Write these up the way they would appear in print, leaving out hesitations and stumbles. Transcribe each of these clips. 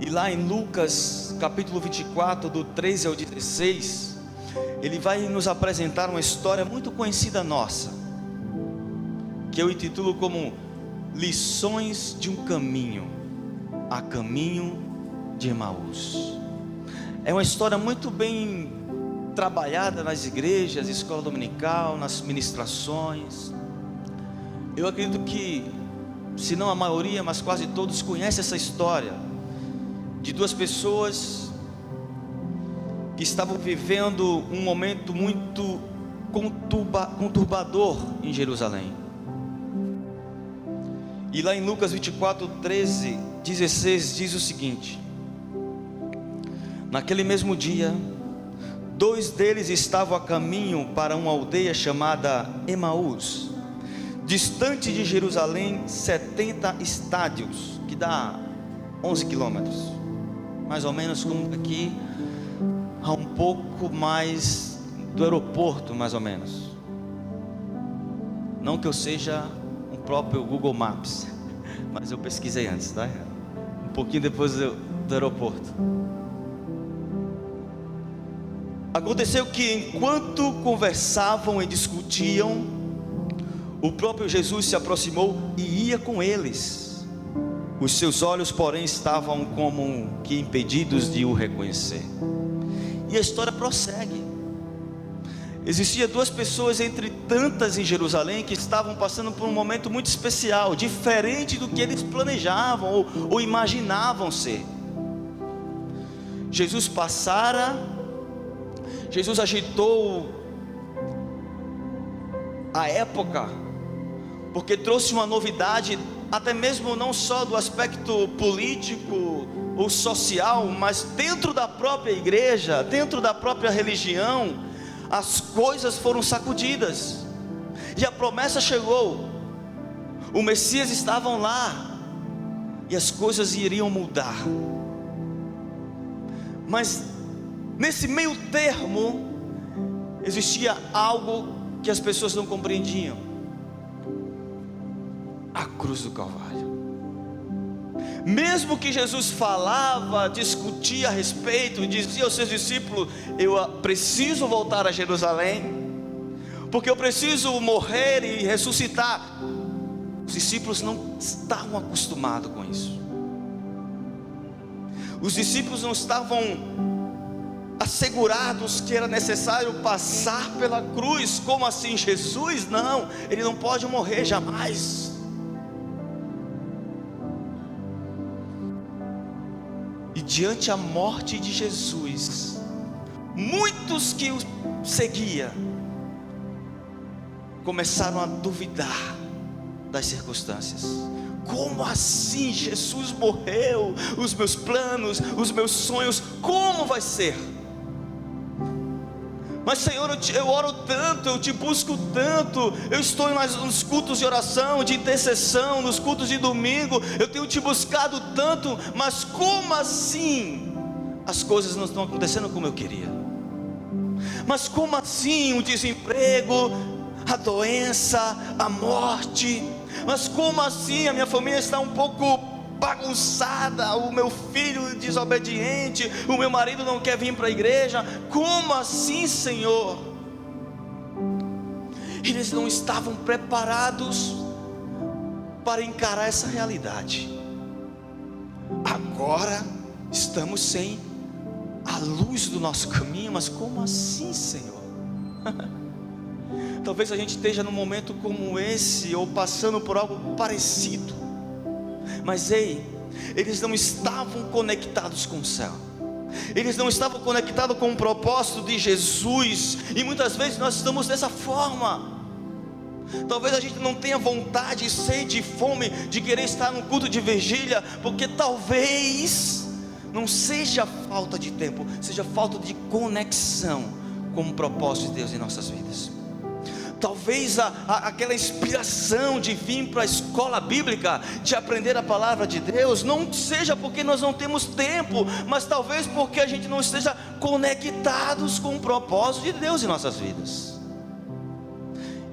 E lá em Lucas capítulo 24, do 13 ao 16, ele vai nos apresentar uma história muito conhecida nossa, que eu intitulo como Lições de um Caminho, a caminho de Emaús. É uma história muito bem trabalhada nas igrejas, escola dominical, nas ministrações. Eu acredito que, se não a maioria, mas quase todos conhecem essa história de duas pessoas que estavam vivendo um momento muito conturbador em Jerusalém. E lá em Lucas 24, 13, 16 diz o seguinte: naquele mesmo dia, dois deles estavam a caminho para uma aldeia chamada Emaús, distante de Jerusalém 70 estádios, que dá 11 quilômetros, mais ou menos como aqui, a um pouco mais do aeroporto, mais ou menos. Não que eu seja o próprio Google Maps, mas eu pesquisei antes, tá? Um pouquinho depois do aeroporto. Aconteceu que enquanto conversavam e discutiam, o próprio Jesus se aproximou e ia com eles. Os seus olhos, porém, estavam como que impedidos de o reconhecer. E a história prossegue. Existia duas pessoas entre tantas em Jerusalém que estavam passando por um momento muito especial, diferente do que eles planejavam ou imaginavam ser. Jesus passara, Jesus agitou a época, porque trouxe uma novidade, até mesmo não só do aspecto político ou social, mas dentro da própria igreja, dentro da própria religião, as coisas foram sacudidas, e a promessa chegou, o Messias estava lá, e as coisas iriam mudar. Mas nesse meio termo, existia algo que as pessoas não compreendiam: a cruz do Calvário. Mesmo que Jesus falava, discutia a respeito, dizia aos seus discípulos: eu preciso voltar a Jerusalém, porque eu preciso morrer e ressuscitar. Os discípulos não estavam acostumados com isso. Os discípulos não estavam assegurados que era necessário passar pela cruz. Como assim? Jesus? Não, ele não pode morrer jamais. E diante a morte de Jesus, muitos que o seguiam começaram a duvidar das circunstâncias. Como assim? Jesus morreu, os meus planos, os meus sonhos, como vai ser? Mas Senhor, eu oro tanto, eu te busco tanto, eu estou nos cultos de oração, de intercessão, nos cultos de domingo, eu tenho te buscado tanto, mas como assim as coisas não estão acontecendo como eu queria? Mas como assim o desemprego, a doença, a morte? Mas como assim a minha família está um pouco bagunçada, o meu filho desobediente, o meu marido não quer vir para a igreja? Como assim, Senhor? Eles não estavam preparados para encarar essa realidade. Agora estamos sem a luz do nosso caminho. Mas como assim, Senhor? Talvez a gente esteja num momento como esse, ou passando por algo parecido. Mas ei, eles não estavam conectados com o céu, eles não estavam conectados com o propósito de Jesus. E muitas vezes nós estamos dessa forma. Talvez a gente não tenha vontade, sede e fome de querer estar no culto de vigília, porque talvez não seja falta de tempo, seja falta de conexão com o propósito de Deus em nossas vidas. Talvez aquela inspiração de vir para a escola bíblica, de aprender a palavra de Deus, não seja porque nós não temos tempo, mas talvez porque a gente não esteja conectados com o propósito de Deus em nossas vidas.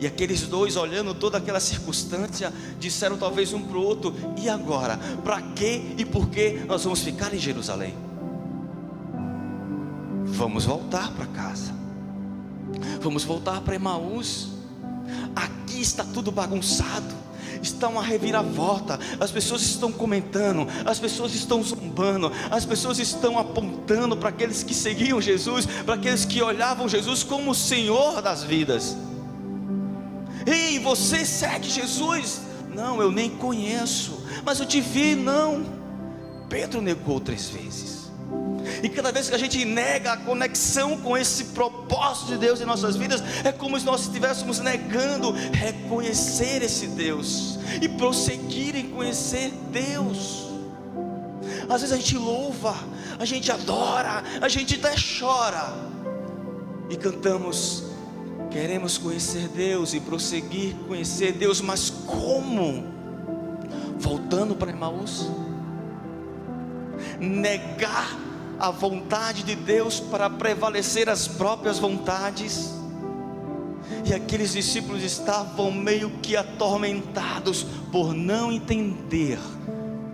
E aqueles dois, olhando toda aquela circunstância, disseram talvez um para o outro: e agora? Para que e por que nós vamos ficar em Jerusalém? Vamos voltar para casa, vamos voltar para Emaús. Aqui está tudo bagunçado, está uma reviravolta, as pessoas estão comentando, as pessoas estão zombando, as pessoas estão apontando para aqueles que seguiam Jesus, para aqueles que olhavam Jesus como o Senhor das vidas. Ei, você segue Jesus? Não, eu nem conheço. Mas eu te vi. Não. Pedro negou 3 vezes. E cada vez que a gente nega a conexão com esse propósito de Deus em nossas vidas, é como se nós estivéssemos negando reconhecer esse Deus e prosseguir em conhecer Deus. Às vezes a gente louva, a gente adora, a gente até chora e cantamos: queremos conhecer Deus e prosseguir conhecer Deus. Mas como? Voltando para Emaús? Negar a vontade de Deus para prevalecer as próprias vontades? E aqueles discípulos estavam meio que atormentados por não entender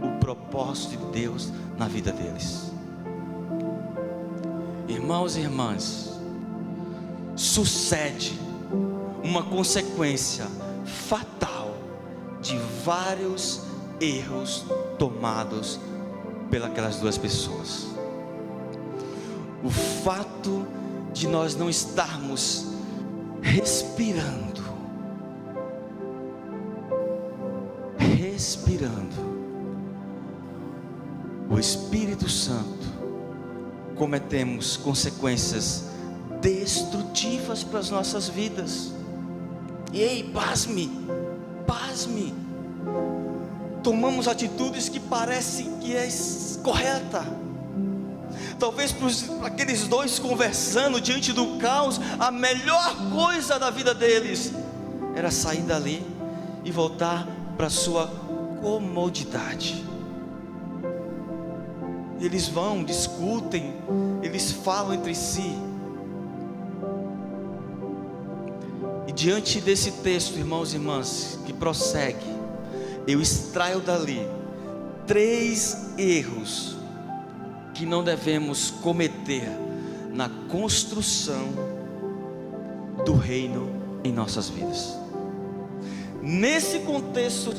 o propósito de Deus na vida deles. Irmãos e irmãs, sucede uma consequência fatal de vários erros tomados pelas 2 pessoas. O fato de nós não estarmos respirando, o Espírito Santo, cometemos consequências destrutivas para as nossas vidas. E ei, pasme, tomamos atitudes que parecem que é correta. Talvez para aqueles 2 conversando diante do caos, a melhor coisa da vida deles era sair dali e voltar para a sua comodidade. Eles vão, discutem, eles falam entre si. E diante desse texto, irmãos e irmãs, que prossegue, eu extraio dali 3 erros que não devemos cometer na construção do reino em nossas vidas. Nesse contexto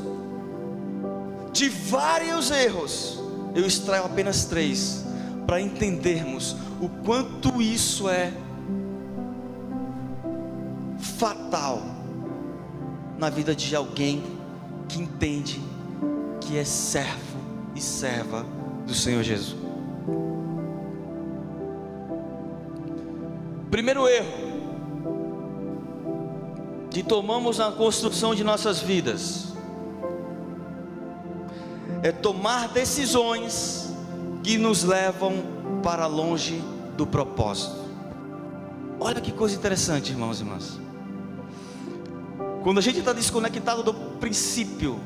de vários erros, eu extraio apenas 3 para entendermos o quanto isso é fatal na vida de alguém que entende que é servo e serva do Senhor Jesus. Primeiro erro que tomamos na construção de nossas vidas é tomar decisões que nos levam para longe do propósito. Olha que coisa interessante, irmãos e irmãs. Quando a gente está desconectado do princípio,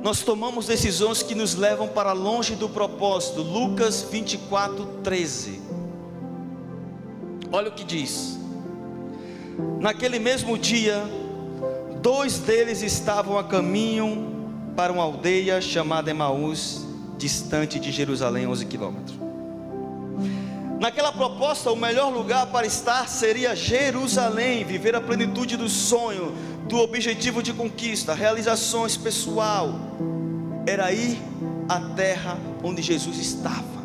nós tomamos decisões que nos levam para longe do propósito. Lucas 24:13. Olha o que diz: naquele mesmo dia, 2 deles estavam a caminho para uma aldeia chamada Emaús, distante de Jerusalém 11 quilômetros. Naquela proposta, o melhor lugar para estar seria Jerusalém, viver a plenitude do sonho, do objetivo de conquista, realizações pessoal. Era aí a terra onde Jesus estava.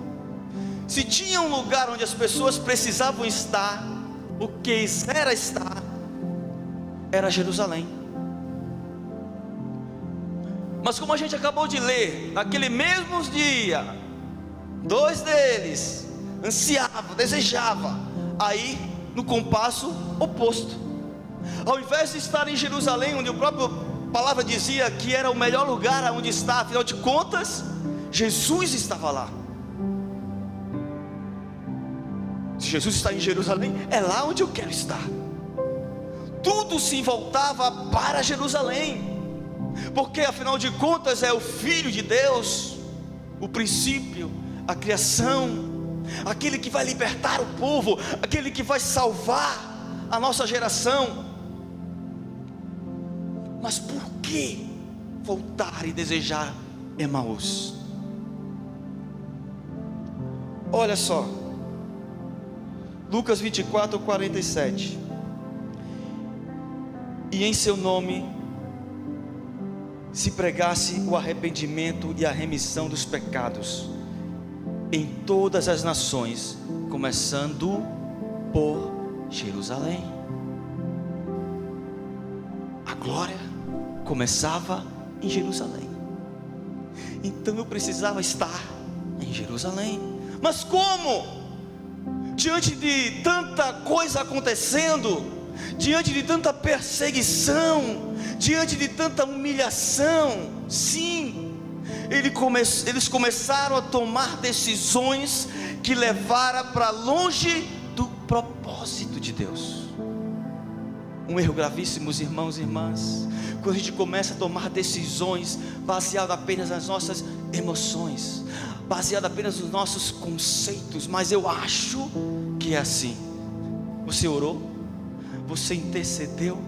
Se tinha um lugar onde as pessoas precisavam estar, o que era estar, era Jerusalém. Mas como a gente acabou de ler, naquele mesmo dia, 2 deles ansiavam, desejavam aí no compasso oposto. Ao invés de estar em Jerusalém, onde a própria palavra dizia que era o melhor lugar onde estar, afinal de contas, Jesus estava lá. Se Jesus está em Jerusalém, é lá onde eu quero estar. Tudo se voltava para Jerusalém, porque afinal de contas é o Filho de Deus, o princípio, a criação, aquele que vai libertar o povo, aquele que vai salvar a nossa geração. Mas por que voltar e desejar Emaús? Olha só, Lucas 24, 47. E em seu nome se pregasse o arrependimento e a remissão dos pecados em todas as nações, começando por Jerusalém. A glória começava em Jerusalém. Então eu precisava estar em Jerusalém. Mas como? Diante de tanta coisa acontecendo, diante de tanta perseguição, diante de tanta humilhação, sim, eles começaram a tomar decisões que levaram para longe do propósito de Deus. Um erro gravíssimo, irmãos e irmãs, quando a gente começa a tomar decisões baseado apenas nas nossas emoções, baseado apenas nos nossos conceitos. Mas eu acho que é assim. Você orou, você intercedeu,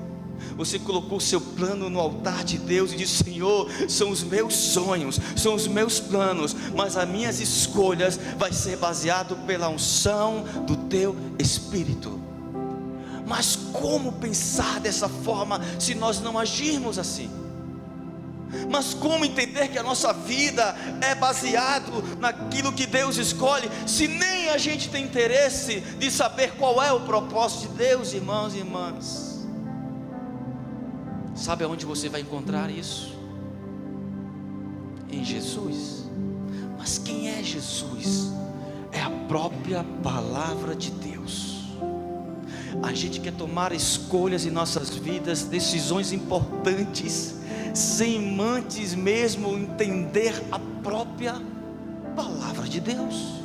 você colocou o seu plano no altar de Deus e disse: Senhor, são os meus sonhos, são os meus planos, mas as minhas escolhas vai ser baseado pela unção do teu Espírito. Mas como pensar dessa forma se nós não agirmos assim? Mas como entender que a nossa vida é baseado naquilo que Deus escolhe, se nem a gente tem interesse de saber qual é o propósito de Deus, irmãos e irmãs? Sabe aonde você vai encontrar isso? Em Jesus. Mas quem é Jesus? É a própria palavra de Deus. A gente quer tomar escolhas em nossas vidas, decisões importantes, sem antes mesmo entender a própria palavra de Deus.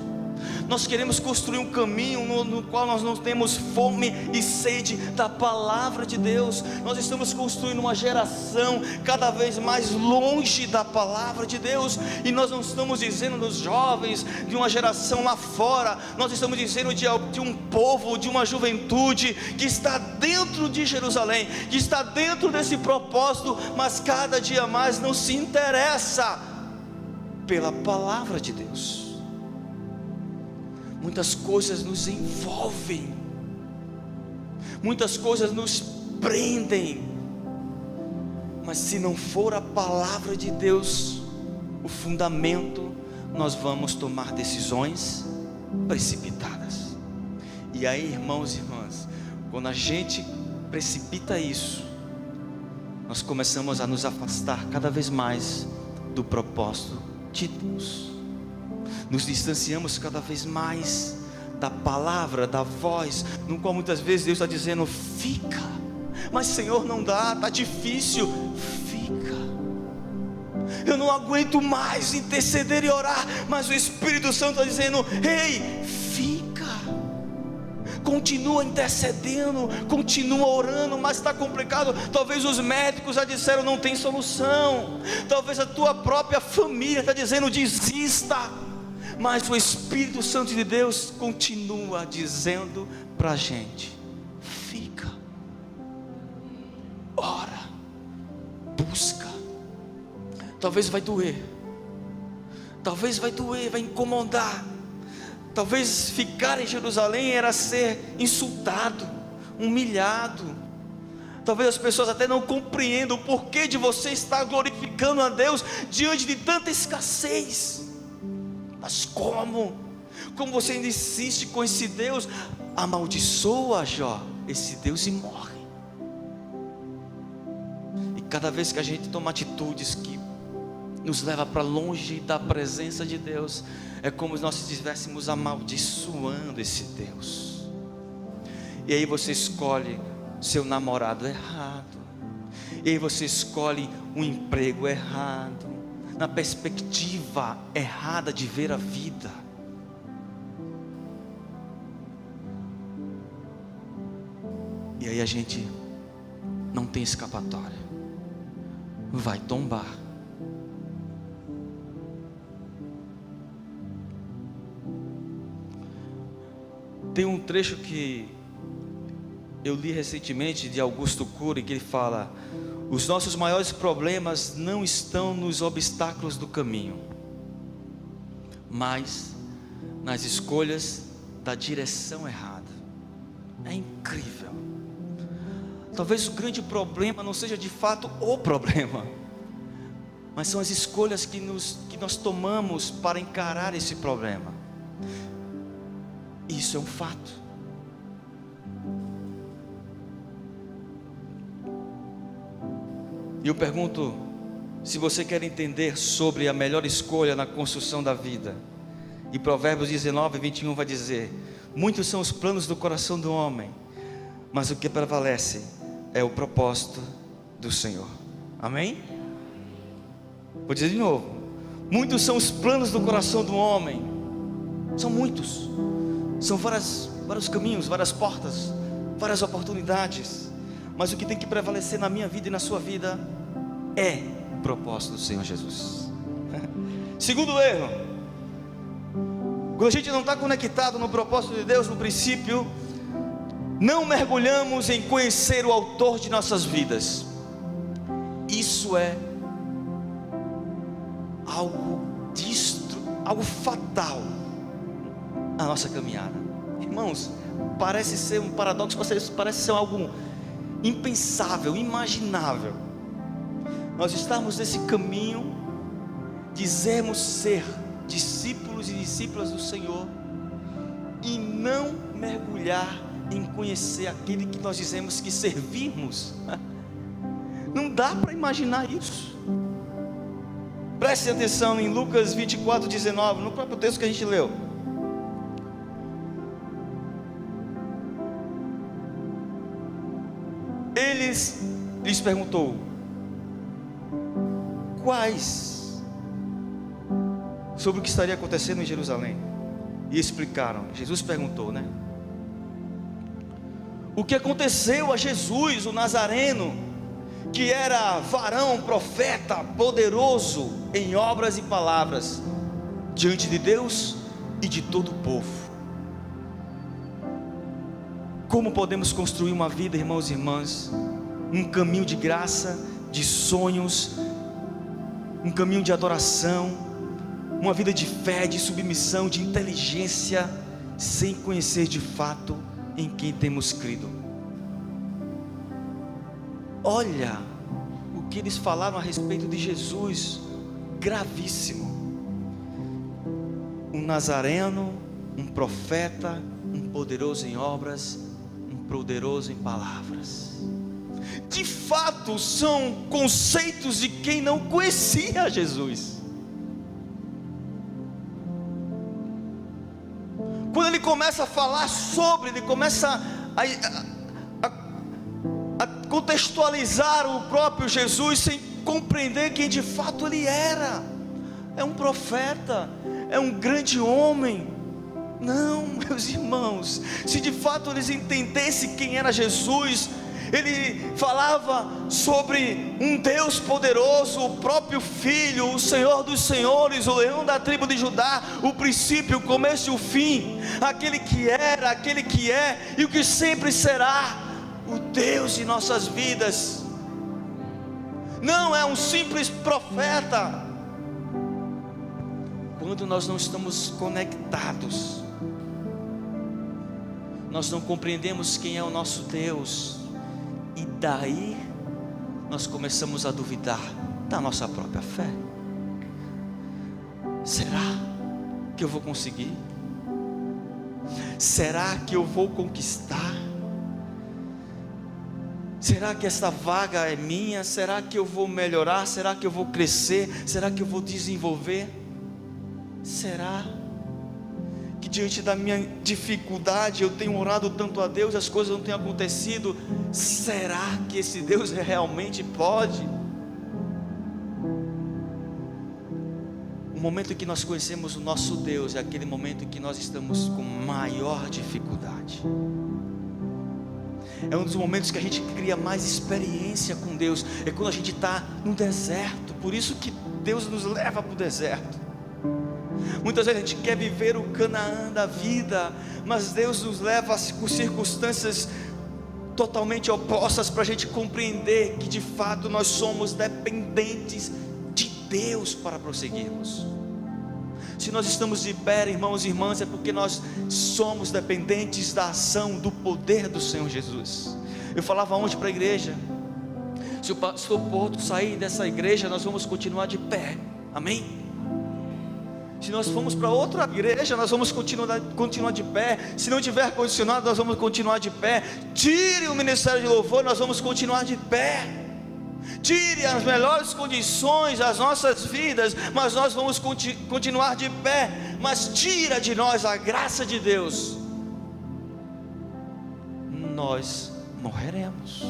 Nós queremos construir um caminho no qual nós não temos fome e sede da palavra de Deus. Nós estamos construindo uma geração cada vez mais longe da palavra de Deus. E nós não estamos dizendo dos jovens, de uma geração lá fora. Nós estamos dizendo de um povo, de uma juventude que está dentro de Jerusalém, que está dentro desse propósito, mas cada dia mais não se interessa pela palavra de Deus. Muitas coisas nos envolvem, muitas coisas nos prendem, mas se não for a palavra de Deus o fundamento, nós vamos tomar decisões precipitadas. E aí, irmãos e irmãs, quando a gente precipita isso, nós começamos a nos afastar cada vez mais do propósito de Deus. Nos distanciamos cada vez mais da palavra, da voz, no qual muitas vezes Deus está dizendo: fica, mas Senhor, não dá, está difícil, fica, eu não aguento mais interceder e orar, mas o Espírito Santo está dizendo: ei, fica, continua intercedendo, continua orando, mas está complicado. Talvez os médicos já disseram: não tem solução. Talvez a tua própria família está dizendo: desista. Mas o Espírito Santo de Deus continua dizendo para a gente: fica, ora, busca. Talvez vai doer, vai incomodar. Talvez ficar em Jerusalém era ser insultado, humilhado. Talvez as pessoas até não compreendam o porquê de você estar glorificando a Deus diante de tanta escassez. Mas como você ainda insiste com esse Deus? Amaldiçoa Jó, esse Deus, e morre. E cada vez que a gente toma atitudes que nos leva para longe da presença de Deus, é como se nós estivéssemos amaldiçoando esse Deus. E aí você escolhe seu namorado errado, e aí você escolhe um emprego errado, na perspectiva errada de ver a vida. E aí a gente não tem escapatória, vai tombar. Tem um trecho que Eu li recentemente de Augusto Cury, que ele fala: os nossos maiores problemas não estão nos obstáculos do caminho, mas nas escolhas da direção errada. É incrível. Talvez o grande problema não seja de fato o problema, mas são as escolhas que nós tomamos para encarar esse problema. Isso é um fato. E eu pergunto: se você quer entender sobre a melhor escolha na construção da vida, e Provérbios 19, 21 vai dizer: muitos são os planos do coração do homem, mas o que prevalece é o propósito do Senhor. Amém? Vou dizer de novo: muitos são os planos do coração do homem. São muitos, são vários caminhos, várias portas, várias oportunidades, mas o que tem que prevalecer na minha vida e na sua vida é o propósito do Senhor Jesus. Segundo erro: quando a gente não está conectado no propósito de Deus, no princípio, não mergulhamos em conhecer o autor de nossas vidas. Isso é algo fatal à nossa caminhada. Irmãos, parece ser um paradoxo, parece ser algo impensável, imaginável. Nós estamos nesse caminho, dizemos ser discípulos e discípulas do Senhor, e não mergulhar em conhecer aquele que nós dizemos que servimos. Não dá para imaginar isso. Preste atenção em Lucas 24, 19, no próprio texto que a gente leu. Lhes perguntou: quais? Sobre o que estaria acontecendo em Jerusalém. E explicaram. Jesus perguntou, né? O que aconteceu a Jesus, o Nazareno, que era varão, profeta, poderoso em obras e palavras, diante de Deus e de todo o povo. Como podemos construir uma vida, irmãos e irmãs, um caminho de graça, de sonhos, um caminho de adoração, uma vida de fé, de submissão, de inteligência, sem conhecer de fato em quem temos crido? Olha o que eles falaram a respeito de Jesus, gravíssimo. Um nazareno, um profeta, um poderoso em obras, um poderoso em palavras. De fato, são conceitos de quem não conhecia Jesus. Quando ele começa a falar sobre, ele começa a contextualizar o próprio Jesus, sem compreender quem de fato ele era. É um profeta, é um grande homem. Não, meus irmãos, se de fato eles entendessem quem era Jesus, ele falava sobre um Deus poderoso, o próprio Filho, o Senhor dos Senhores, o leão da tribo de Judá, o princípio, o começo e o fim, aquele que era, aquele que é e o que sempre será, o Deus de nossas vidas. Não é um simples profeta. Quando nós não estamos conectados, nós não compreendemos quem é o nosso Deus, e daí nós começamos a duvidar da nossa própria fé. Será que eu vou conseguir? Será que eu vou conquistar? Será que essa vaga é minha? Será que eu vou melhorar? Será que eu vou crescer? Será que eu vou desenvolver? Será que diante da minha dificuldade eu tenho orado tanto a Deus, as coisas não têm acontecido? Será que esse Deus realmente pode? O momento em que nós conhecemos o nosso Deus é aquele momento em que nós estamos com maior dificuldade. É um dos momentos que a gente cria mais experiência com Deus. É quando a gente está no deserto. Por isso que Deus nos leva para o deserto. Muitas vezes a gente quer viver o Canaã da vida, mas Deus nos leva por circunstâncias totalmente opostas, para a gente compreender que de fato nós somos dependentes de Deus para prosseguirmos. Se nós estamos de pé, irmãos e irmãs, é porque nós somos dependentes da ação, do poder do Senhor Jesus. Eu falava ontem para a igreja: se o pastor Porto sair dessa igreja, nós vamos continuar de pé, amém? Se nós formos para outra igreja, nós vamos continuar de pé. Se não tiver condicionado, nós vamos continuar de pé. Tire o ministério de louvor, nós vamos continuar de pé. Tire as melhores condições das nossas vidas, mas nós vamos continuar de pé. Mas tira de nós a graça de Deus, nós morreremos.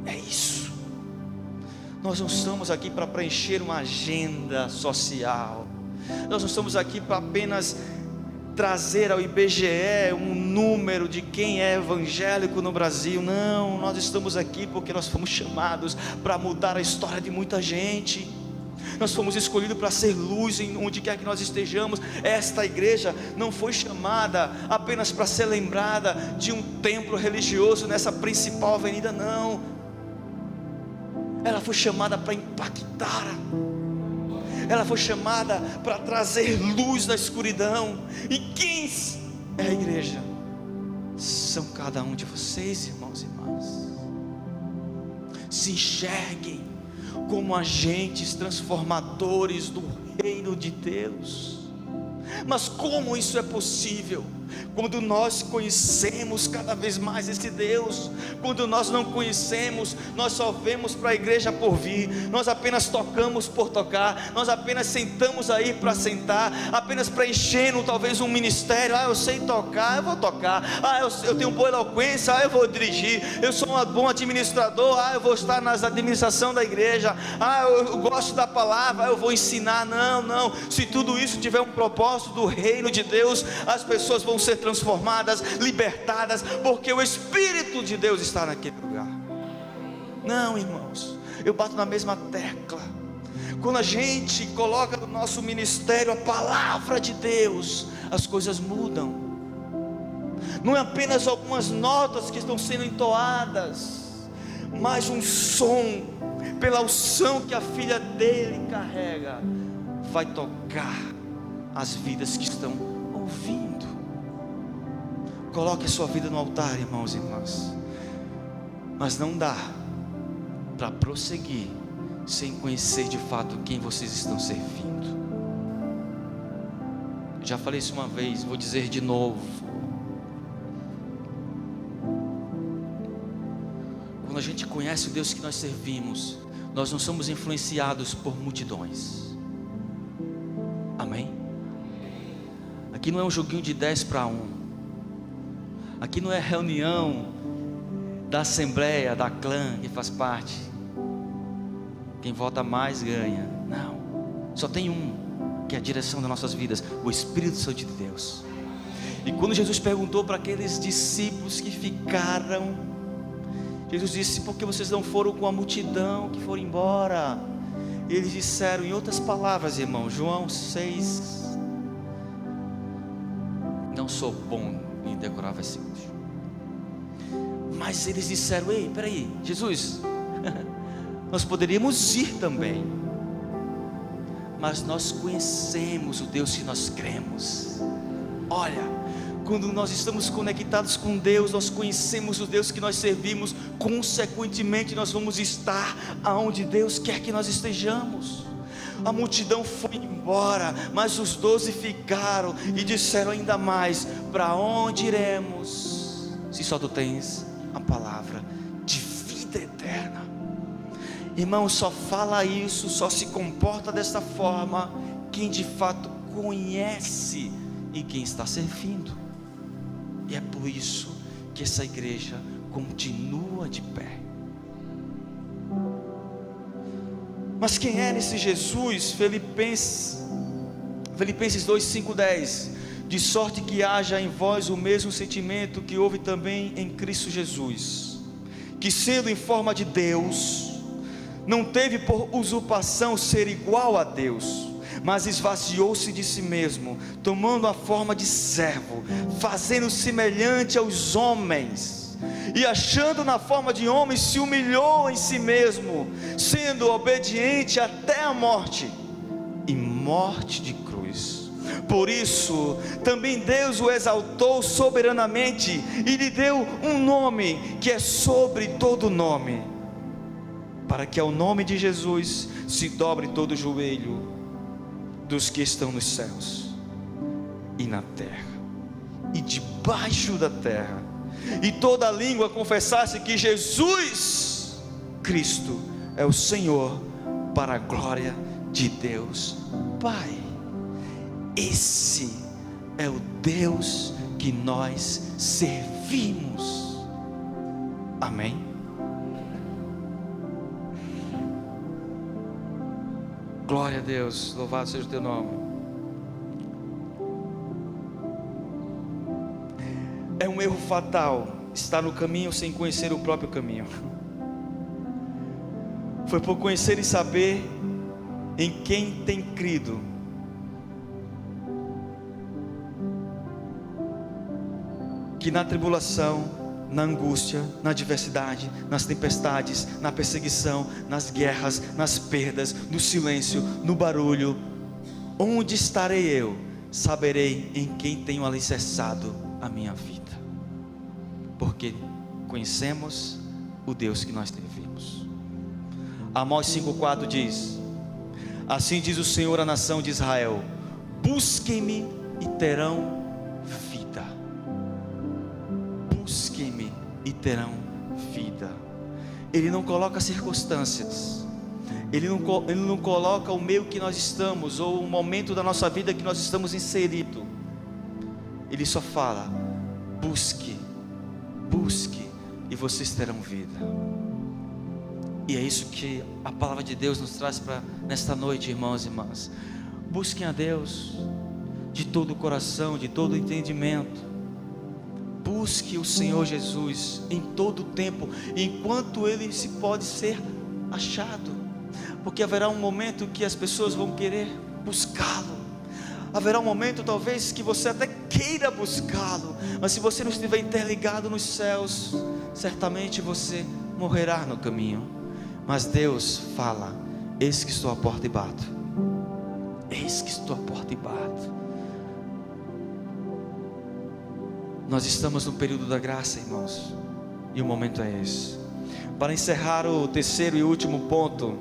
É isso. Nós não estamos aqui para preencher uma agenda social. Nós não estamos aqui para apenas trazer ao IBGE um número de quem é evangélico no Brasil. Não, nós estamos aqui porque nós fomos chamados para mudar a história de muita gente. Nós fomos escolhidos para ser luz em onde quer que nós estejamos. Esta igreja não foi chamada apenas para ser lembrada de um templo religioso nessa principal avenida, não. Ela foi chamada para impactar. Ela foi chamada para trazer luz na escuridão. E quem é a igreja? São cada um de vocês, irmãos e irmãs. Se enxerguem como agentes transformadores do reino de Deus. Mas como isso é possível? Quando nós conhecemos cada vez mais esse Deus. Quando nós não conhecemos, nós só vemos para a igreja por vir. Nós apenas tocamos por tocar. Nós apenas sentamos aí para sentar, apenas preenchendo talvez um ministério. Eu sei tocar, eu vou tocar. Eu tenho boa eloquência, eu vou dirigir. Eu sou um bom administrador, eu vou estar na administração da igreja. Eu gosto da palavra, eu vou ensinar. Não. Se tudo isso tiver um propósito do reino de Deus, as pessoas vão ser transformadas, libertadas, porque o Espírito de Deus está naquele lugar. Não, irmãos, eu bato na mesma tecla. Quando a gente coloca no nosso ministério a palavra de Deus, as coisas mudam. Não é apenas algumas notas que estão sendo entoadas, mas um som, pela unção que a filha dele carrega, vai tocar as vidas que estão ouvindo. Coloque a sua vida no altar, irmãos e irmãs. Mas não dá para prosseguir sem conhecer de fato quem vocês estão servindo. Já falei isso uma vez, vou dizer de novo. Quando a gente conhece o Deus que nós servimos, nós não somos influenciados por multidões. Amém? Aqui não é um joguinho de 10 para 1. Aqui não é reunião da assembleia, da clã que faz parte. Quem vota mais ganha. Não. Só tem um, que é a direção das nossas vidas, o Espírito Santo de Deus. E quando Jesus perguntou para aqueles discípulos que ficaram, Jesus disse: por que vocês não foram com a multidão que foram embora? Eles disseram, em outras palavras, irmão, João 6. Não sou bom em decorar versículos, mas eles disseram: ei, peraí, Jesus, nós poderíamos ir também, mas nós conhecemos o Deus que nós cremos. Olha, quando nós estamos conectados com Deus, nós conhecemos o Deus que nós servimos, consequentemente nós vamos estar aonde Deus quer que nós estejamos. A multidão foi embora, mas os 12 ficaram e disseram ainda mais: para onde iremos, se só tu tens a palavra de vida eterna? Irmão, só fala isso, só se comporta desta forma quem de fato conhece e quem está servindo. E é por isso que essa igreja continua de pé. Mas quem é esse Jesus? Filipenses 2, 5, 10. De sorte que haja em vós o mesmo sentimento que houve também em Cristo Jesus, que sendo em forma de Deus, não teve por usurpação ser igual a Deus, mas esvaziou-se de si mesmo, tomando a forma de servo, fazendo semelhante aos homens, e achando na forma de homem, se humilhou em si mesmo, sendo obediente até a morte, e morte de cruz. Por isso também Deus o exaltou soberanamente e lhe deu um nome que é sobre todo nome, para que ao nome de Jesus se dobre todo o joelho dos que estão nos céus e na terra e debaixo da terra, e toda língua confessasse que Jesus Cristo é o Senhor, para a glória de Deus Pai. Esse é o Deus que nós servimos. Amém? Glória a Deus, louvado seja o teu nome. É um erro fatal estar no caminho sem conhecer o próprio caminho. Foi por conhecer e saber em quem tem crido que na tribulação, na angústia, na adversidade, nas tempestades, na perseguição, nas guerras, nas perdas, no silêncio, no barulho, onde estarei eu? Saberei em quem tenho alicerçado a minha vida, porque conhecemos o Deus que nós servimos. Amós 5,4 diz: assim diz o Senhor à nação de Israel: busquem-me e terão vida. Busquem-me e terão vida. Ele não coloca circunstâncias, Ele não coloca o meio que nós estamos, ou o momento da nossa vida que nós estamos inseridos. Ele só fala: busque, busque, e vocês terão vida. E é isso que a palavra de Deus nos traz para nesta noite, irmãos e irmãs. Busquem a Deus de todo o coração, de todo o entendimento. Busque o Senhor Jesus em todo o tempo, enquanto Ele se pode ser achado, porque haverá um momento que as pessoas vão querer buscá-lo. Haverá um momento talvez que você até queira buscá-lo, mas se você não estiver interligado nos céus, certamente você morrerá no caminho. Mas Deus fala: eis que estou à porta e bato. Eis que estou à porta e bato. Nós estamos no período da graça, irmãos, e o momento é esse. Para encerrar o terceiro e último ponto: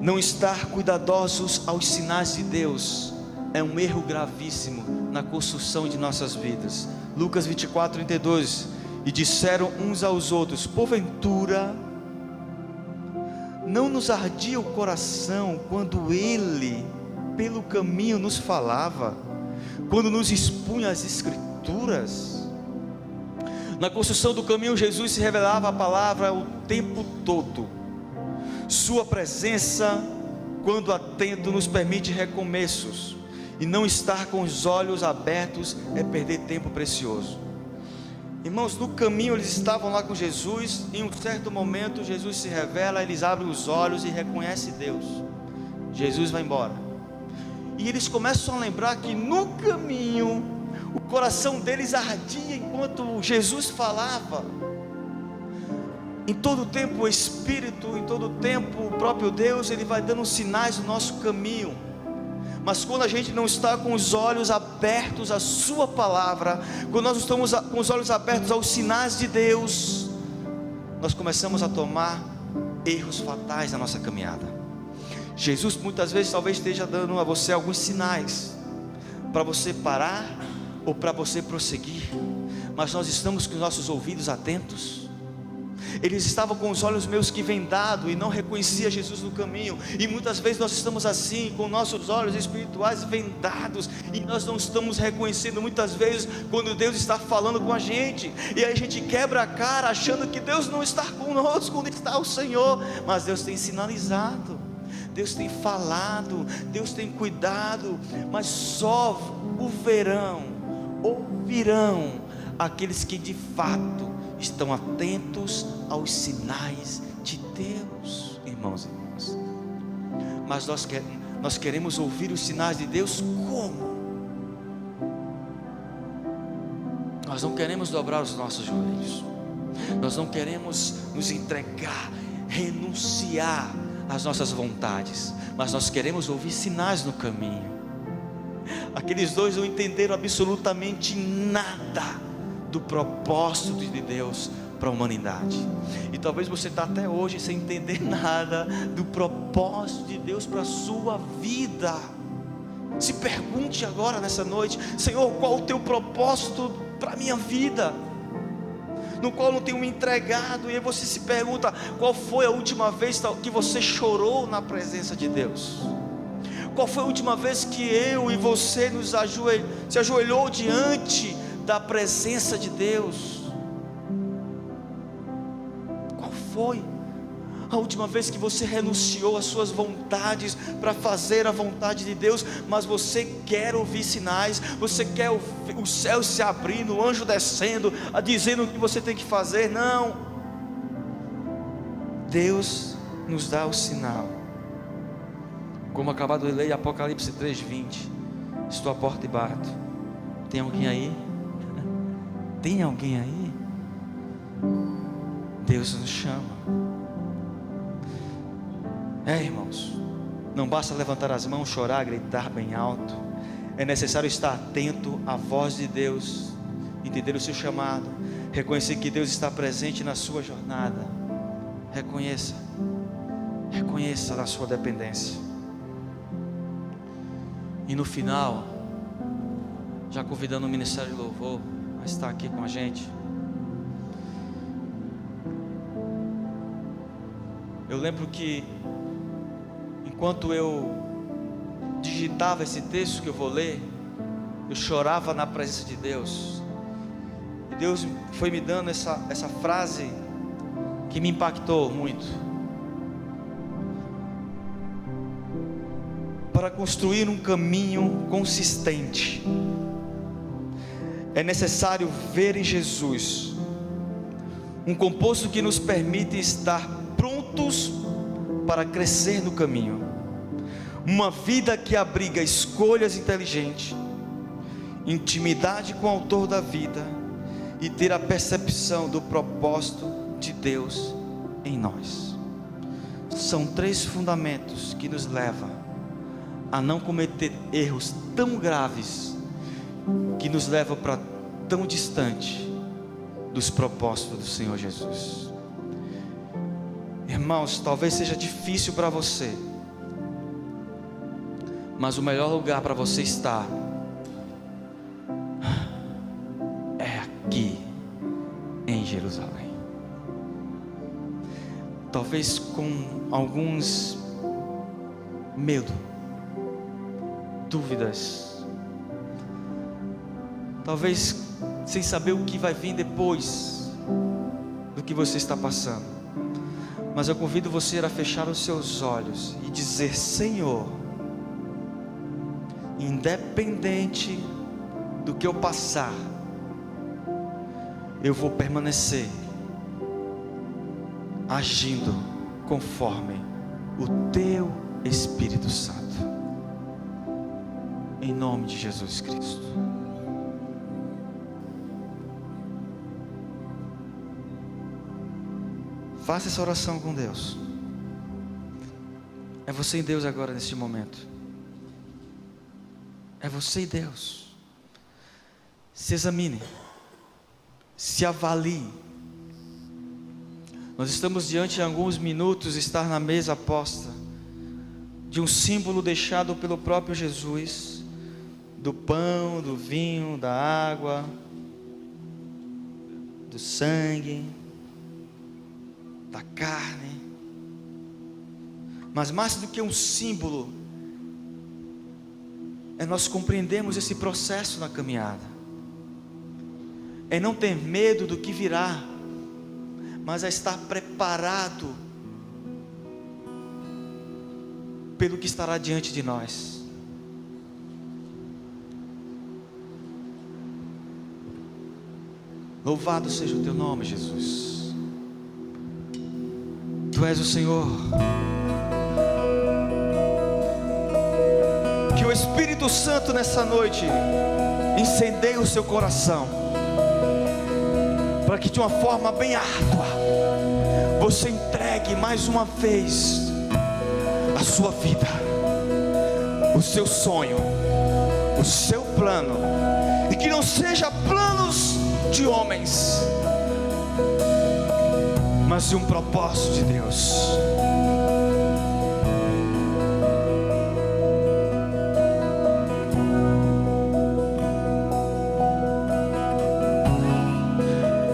não estar cuidadosos aos sinais de Deus é um erro gravíssimo na construção de nossas vidas. Lucas 24:32: e disseram uns aos outros: porventura não nos ardia o coração quando Ele pelo caminho nos falava, quando nos expunha as Escrituras? Na construção do caminho, Jesus se revelava a palavra o tempo todo. Sua presença, quando atento, nos permite recomeços, e não estar com os olhos abertos é perder tempo precioso. Irmãos, no caminho eles estavam lá com Jesus. Em um certo momento Jesus se revela, eles abrem os olhos e reconhecem Deus. Jesus vai embora, e eles começam a lembrar que no caminho o coração deles ardia enquanto Jesus falava. Em todo tempo o Espírito, em todo tempo o próprio Deus, Ele vai dando sinais do nosso caminho. Mas quando a gente não está com os olhos abertos à sua palavra, quando nós estamos com os olhos abertos aos sinais de Deus, nós começamos a tomar erros fatais na nossa caminhada. Jesus muitas vezes talvez esteja dando a você alguns sinais para você parar ou para você prosseguir, mas nós estamos com os nossos ouvidos atentos. Eles estavam com os olhos meus que vendados e não reconhecia Jesus no caminho. E muitas vezes nós estamos assim, com nossos olhos espirituais vendados, e nós não estamos reconhecendo muitas vezes quando Deus está falando com a gente. E aí a gente quebra a cara achando que Deus não está conosco, onde está o Senhor. Mas Deus tem sinalizado, Deus tem falado, Deus tem cuidado. Mas só ouvirão aqueles que de fato estão atentos aos sinais de Deus, irmãos e irmãs. Mas nós queremos ouvir os sinais de Deus como? Nós não queremos dobrar os nossos joelhos, nós não queremos nos entregar, renunciar às nossas vontades, mas nós queremos ouvir sinais no caminho. Aqueles dois não entenderam absolutamente nada do propósito de Deus para a humanidade, e talvez você está até hoje sem entender nada do propósito de Deus para a sua vida. Se pergunte agora nessa noite: Senhor, qual o teu propósito para a minha vida, no qual eu não tenho me entregado? E aí você se pergunta: qual foi a última vez que você chorou na presença de Deus? Qual foi a última vez que eu e você se ajoelhou diante da presença de Deus? Qual foi a última vez que você renunciou às suas vontades para fazer a vontade de Deus? Mas você quer ouvir sinais, você quer o céu se abrindo, o anjo descendo, dizendo o que você tem que fazer? Não, Deus nos dá o sinal, como acabado de ler em Apocalipse 3:20: estou à porta e bato. Tem alguém aí? Tem alguém aí? Deus nos chama. Irmãos, não basta levantar as mãos, chorar, gritar bem alto. É necessário estar atento à voz de Deus, entender o seu chamado, reconhecer que Deus está presente na sua jornada. Reconheça na sua dependência. E no final, já convidando o Ministério de Louvor a estar aqui com a gente, eu lembro que enquanto eu digitava esse texto que eu vou ler, eu chorava na presença de Deus, e Deus foi me dando essa frase que me impactou muito. Para construir um caminho consistente, é necessário ver em Jesus um composto que nos permite estar prontos para crescer no caminho. Uma vida que abriga escolhas inteligentes, intimidade com o autor da vida e ter a percepção do propósito de Deus em nós. São 3 fundamentos que nos levam a não cometer erros tão graves, que nos levam para tão distante dos propósitos do Senhor Jesus. Irmãos, talvez seja difícil para você, mas o melhor lugar para você estar é aqui em Jerusalém. Talvez com alguns medo, dúvidas, talvez sem saber o que vai vir depois do que você está passando, mas eu convido você a fechar os seus olhos e dizer: Senhor, independente do que eu passar, eu vou permanecer agindo conforme o Teu Espírito Santo, em nome de Jesus Cristo. Faça essa oração com Deus. É você e Deus agora neste momento. É você e Deus. Se examine, se avalie. Nós estamos diante de alguns minutos, estar na mesa posta de um símbolo deixado pelo próprio Jesus, do pão, do vinho, da água, do sangue, da carne. Mas mais do que um símbolo, é nós compreendermos esse processo na caminhada, é não ter medo do que virá, mas é estar preparado pelo que estará diante de nós. Louvado seja o Teu nome, Jesus. Tu és o Senhor. Que o Espírito Santo nessa noite incendeie o seu coração, para que de uma forma bem árdua você entregue mais uma vez a sua vida, o seu sonho, o seu plano, e que não seja planos de homens, mas de um propósito de Deus.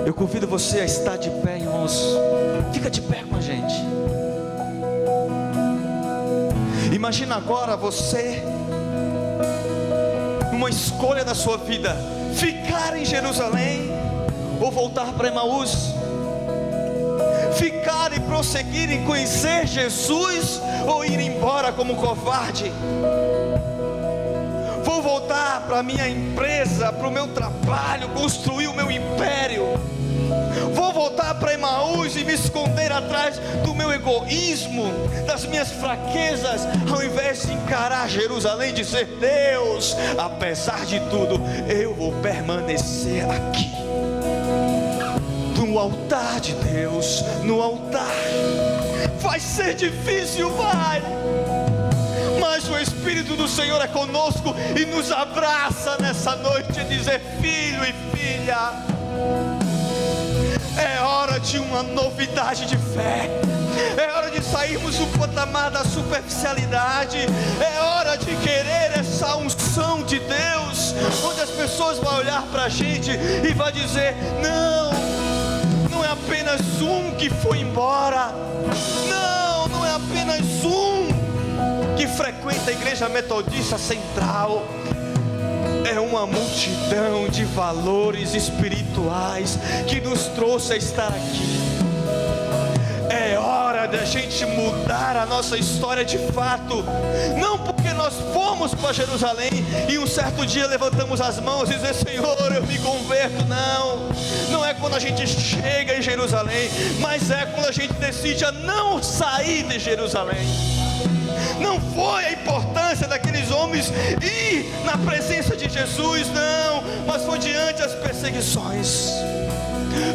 Eu convido você a estar de pé, irmãos. Fica de pé com a gente. Imagina agora você, uma escolha da sua vida: ficar em Jerusalém ou voltar para Emaús. Ficar e prosseguir em conhecer Jesus, ou ir embora como covarde. Vou voltar para a minha empresa, para o meu trabalho, construir o meu império. Vou voltar para Emaús e me esconder atrás do meu egoísmo, das minhas fraquezas, ao invés de encarar Jerusalém e dizer: Deus, apesar de tudo, eu vou permanecer aqui, no altar de Deus, no altar. Vai ser difícil, vai, mas o Espírito do Senhor é conosco e nos abraça nessa noite, a dizer: filho e filha, é hora de uma novidade de fé. É hora de sairmos do patamar da superficialidade. É hora de querer essa unção de Deus, onde as pessoas vão olhar para a gente e vão dizer: não é apenas um que foi embora. Não é apenas um que frequenta a igreja metodista central. É uma multidão de valores espirituais que nos trouxe a estar aqui. É hora da gente mudar a nossa história de fato. Não porque nós fomos para Jerusalém e um certo dia levantamos as mãos e dizer: Senhor, eu me converto. Não é quando a gente chega em Jerusalém, mas é quando a gente decide a não sair de Jerusalém. Não foi a importância daqueles homens ir na presença de Jesus, não, mas foi diante das perseguições,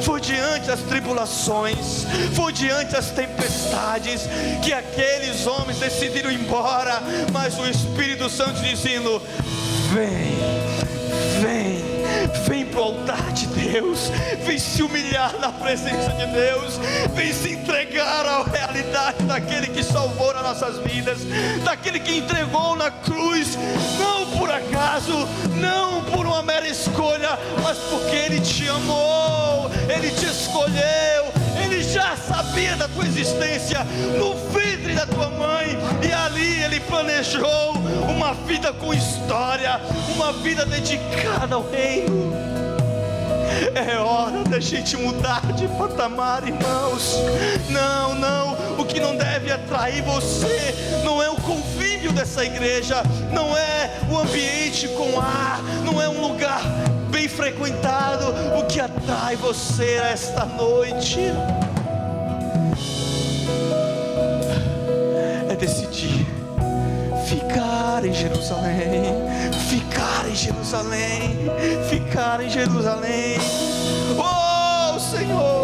foi diante das tribulações, foi diante das tempestades, que aqueles homens decidiram ir embora, mas o Espírito Santo dizendo: vem para o altar de Deus, vem se humilhar na presença de Deus, vem se entregar à realidade daquele que salvou as nossas vidas, daquele que entregou na cruz, não por acaso, não por uma mera escolha, mas porque Ele te amou, Ele te escolheu, Ele já sabia da tua existência no ventre da tua mãe, e ali Ele planejou uma vida com história, uma vida dedicada ao reino. É hora da gente mudar de patamar, irmãos. Não, o que não deve atrair você não é o convívio dessa igreja, não é o ambiente com ar, não é um lugar bem frequentado. O que atrai você esta noite é decidir ficar em Jerusalém, ficar em Jerusalém, ficar em Jerusalém. Oh Senhor,